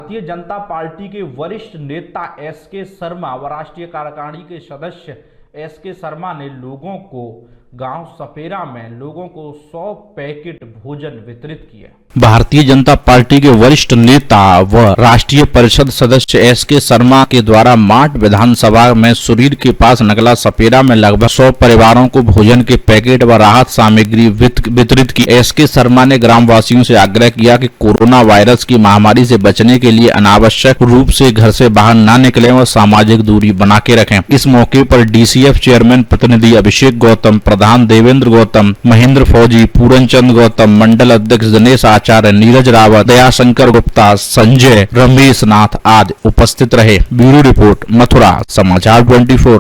Bharatiya Janata party के वरिष्ठ नेता एसके शर्मा व राष्ट्रीय कार्यकारिणी के सदस्य एसके शर्मा ने लोगों को गांव सपेरा में लोगों को 100 पैकेट भोजन वितरित किए। भारतीय जनता पार्टी के वरिष्ठ नेता व राष्ट्रीय परिषद सदस्य एसके शर्मा के द्वारा माट विधानसभा में सुरीर के पास नगला सपेरा में लगभग 100 परिवारों को भोजन के पैकेट व राहत सामग्री वितरित की। एसके शर्मा ने ग्रामवासियों से आग्रह किया कि कोरोना वायरस की महामारी से बचने के लिए अनावश्यक रूप से घर से बाहर न निकलें और सामाजिक दूरी बना के रखें। इस मौके पर डीसीएफ चेयरमैन प्रतिनिधि अभिषेक गौतम, प्रधान देवेंद्र गौतम, महेंद्र फौजी, पूरनचंद गौतम, मंडल अध्यक्ष दिनेश आचार्य, नीरज रावत, दयाशंकर गुप्ता, संजय, रमेश नाथ आदि उपस्थित रहे। ब्यूरो रिपोर्ट, मथुरा समाचार 24।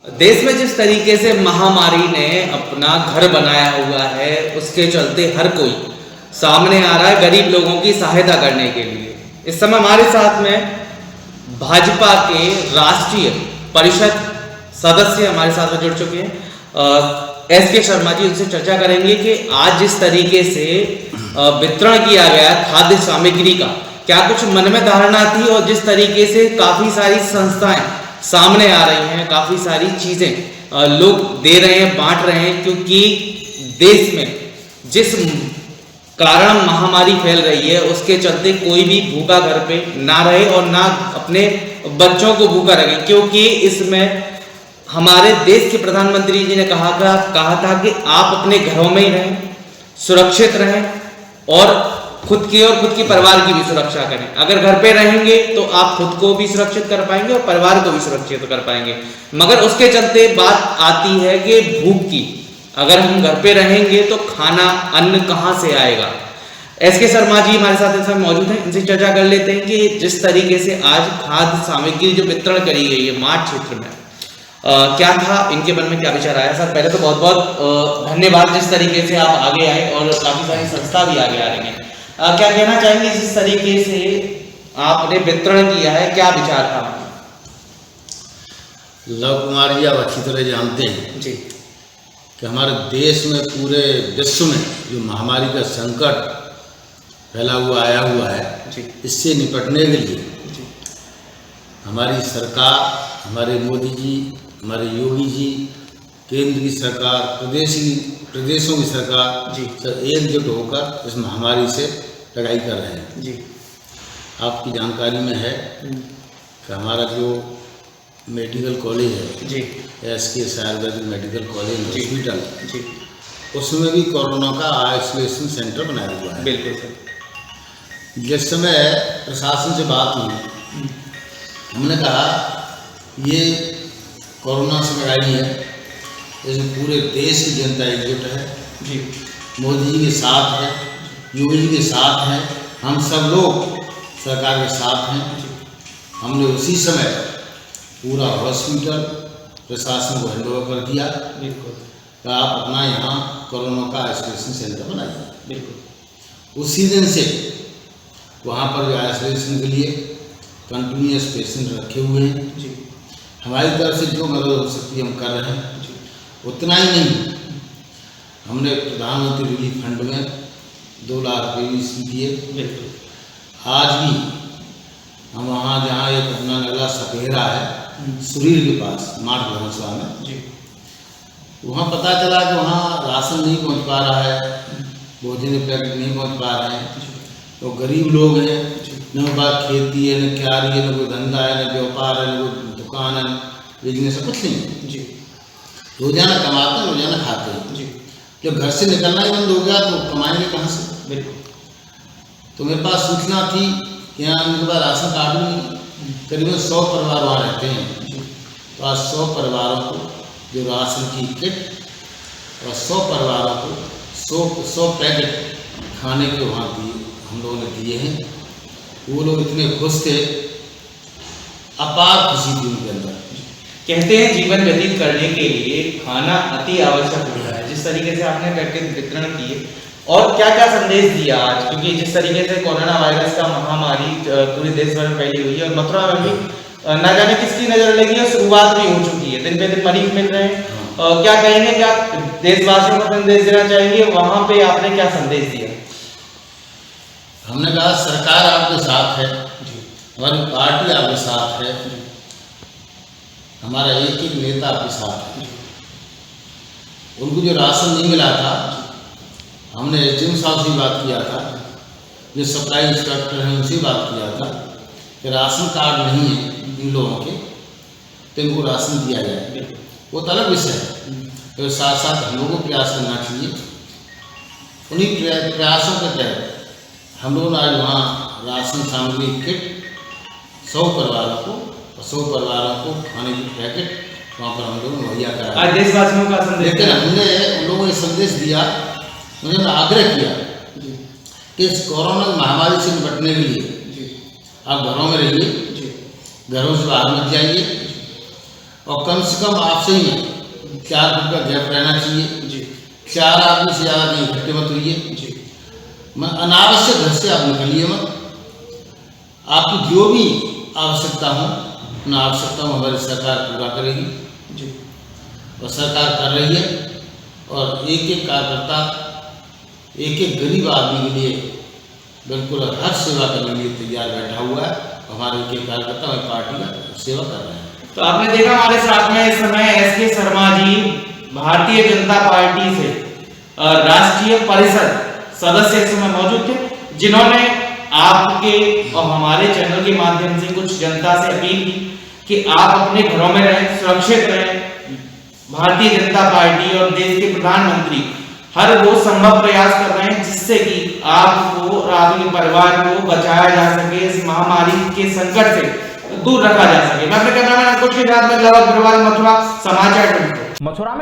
देश में जिस तरीके से महामारी ने अपना घर बनाया हुआ है, उसके चलते हर कोई सामने आ रहा है गरीब लोगों की सहायता करने के लिए। इस समय हमारे साथ में भाजपा के राष्ट्रीय परिषद सदस्य हमारे साथ में जुड़ चुके हैं। एसके शर्मा जी, उनसे चर्चा करेंगे कि आज जिस तरीके से वितरण किया गया खाद्य सामग्री का, क्या कुछ मन में धारणा थी, और जिस तरीके से काफी सारी संस्थाएं सामने आ रही हैं, काफी सारी चीजें लोग दे रहे हैं, बांट रहे हैं, क्योंकि देश में जिस कारण महामारी फैल रही है उसके चलते कोई भी भूखा घर पे ना रहे और ना अपने बच्चों को भूखा रखे, क्योंकि इसमें हमारे देश के प्रधानमंत्री जी ने कहा था कि आप अपने घरों में ही रहें, सुरक्षित रहें और खुद की परिवार की भी सुरक्षा करें। अगर घर पे रहेंगे तो आप खुद को भी सुरक्षित कर पाएंगे और परिवार को भी सुरक्षित कर पाएंगे। मगर उसके चलते बात आती है कि भूख की, अगर हम घर पे रहेंगे तो खाना, अन्न कहाँ से आएगा। एसके शर्मा जी हमारे साथ इस समय मौजूद हैं, इनसे चर्चा कर लेते हैं कि जिस तरीके से आज खाद्य सामग्री जो वितरण करी गई है माठ क्षेत्र में, क्या था, इनके मन में क्या विचार आया। सर, पहले तो बहुत बहुत धन्यवाद जिस तरीके से आप आगे आए और काफी सारी संस्था भी आगे आ रही हैं। क्या कहना चाहेंगे जिस तरीके से आपने वितरण किया है, क्या विचार था? लव कुमार जी, आप अच्छी तरह जानते हैं जी कि हमारे देश में, पूरे विश्व में जो महामारी का संकट फैला हुआ आया हुआ है, इससे निपटने के लिए हमारी सरकार, हमारे मोदी जी, हमारे योगी जी, केंद्र की सरकार, प्रदेशों की सरकार सब एकजुट होकर इस महामारी से लड़ाई कर रहे हैं। जी, आपकी जानकारी में है कि हमारा जो मेडिकल कॉलेज है जी, SK Ayurvedic medical college hospital, जी, उसमें भी कोरोना का आइसोलेशन सेंटर बनाया हुआ है। बिल्कुल सर। जिस समय प्रशासन से बात हुई, हमने कहा ये कोरोना से लड़ाई है, इसमें पूरे देश की जनता एकजुट है जी, मोदी जी के साथ है, योगी जी के साथ हैं, हम सब लोग सरकार के साथ हैं। हमने उसी समय पूरा हॉस्पिटल प्रशासन को हैंड ओवर कर दिया। बिल्कुल। तो आप अपना यहाँ कोरोना का आइसोलेशन सेंटर बनाइए। बिल्कुल। उसी दिन से वहाँ पर आइसोलेशन के लिए कंटिन्यूस पेशेंट रखे हुए हैं। जी, हमारी तरफ से जो मदद हो सकती है हम कर रहे हैं। उतना ही नहीं, हमने प्रधानमंत्री रिलीफ फंड में 2 लाख रुपये भी दिए। बिल्कुल। आज भी हम वहाँ जहाँ एक अपना नगला सपेरा है सुरीर के पास माठ विधानसभा में, जी, वहाँ पता चला कि वहाँ राशन नहीं पहुँच पा रहा है, भोजन के पैकेट नहीं पहुँच पा रहे हैं। तो गरीब लोग हैं, न बात खेती है, न क्यारी है, न कोई धंधा है, न व्यापार है, न कोई दुकान है, बिजनेस है, कुछ नहीं है। जी, रोजाना कमाते हैं, रोजाना खाते हैं। जी, जब घर से निकलना ही बंद हो गया तो कमाएंगे कहाँ से? बिल्कुल। तो मेरे पास सूचना थी कि यहाँ उनके पास राशन कार्ड भी करीबन 100 परिवार वहाँ रहते हैं। तो आज 100 परिवारों को जो राशन की किट और 100 परिवारों को 100 पैकेट खाने के वहाँ दिए, हम लोगों ने दिए हैं। वो लोग इतने खुश थे, अपार खुशी थी उनके अंदर। कहते हैं जीवन व्यतीत करने के लिए खाना अति आवश्यक होता है। जिस तरीके से आपने पैकेट वितरण किए, और क्या क्या संदेश दिया आज, क्योंकि जिस तरीके से कोरोना वायरस का महामारी पूरे देश भर में फैली हुई है और मथुरा में भी ना जाने किसकी नजर लगी है, शुरुआत भी हो चुकी है, दिन पे दिन मरीज मिल रहे हैं। क्या कहेंगे, क्या देशवासियों को संदेश देना चाहेंगे, वहां पे आपने क्या संदेश दिया? हमने कहा सरकार आपके साथ है, हमारी पार्टी आपके साथ है, हमारा एक एक नेता आपके साथ है। उनको जो राशन नहीं मिला था, हमने एसडीएम साहब से बात किया था, जो सप्लाई इंस्पेक्टर हैं उनसे बात किया था कि राशन कार्ड नहीं है इन लोगों के, तो इनको राशन दिया जाए। वो तो अलग विषय है, तो साथ साथ हम लोगों को प्रयास करना चाहिए। उन्हीं प्रयासों के तहत हम लोगों ने आज वहाँ राशन सामग्री किट 100 परिवारों को और 100 परिवारों को खाने की पैकेट वहाँ पर हम लोग मुहैया करा। आज देशवासियों का संदेश, लेकिन हमने उन लोगों को संदेश दिया, उन्होंने आग्रह किया कि इस कोरोना महामारी से निपटने के लिए आप घरों में रहिए, घरों से बाहर मत जाइए, और कम से कम आपसे ही 4 फुट का गैप रहना चाहिए, 4 आदमी से ज़्यादा नहीं इकट्ठे मत होइए, अनावश्यक घर से आप निकलिए मत। आपकी जो भी आवश्यकता हो उन आवश्यकताओं हमारी सरकार पूरा करेगी और सरकार कर रही है, और एक एक कार्यकर्ता एक एक गरीब आदमी के लिए बिल्कुल हर सेवा करने के लिए तैयार बैठा हुआ है। हमारे एक एक कार्यकर्ता हमारी पार्टी का सेवा कर रहे हैं। तो आपने देखा हमारे साथ में इस समय एसके शर्मा जी भारतीय जनता पार्टी से राष्ट्रीय परिषद सदस्य इस समय मौजूद थे, जिन्होंने आपके और हमारे चैनल के माध्यम से कुछ जनता से अपील की कि आप अपने घरों में रहें, सुरक्षित रहें। भारतीय जनता पार्टी और देश के प्रधानमंत्री हर वो संभव प्रयास कर रहे हैं जिससे कि आपको और आपके परिवार को बचाया जा सके, इस महामारी के संकट से दूर रखा जा सके। मैं अपने कैमरामैन अंकुश के साथ में लव अग्रवाल, मथुरा समाचार। मथुरा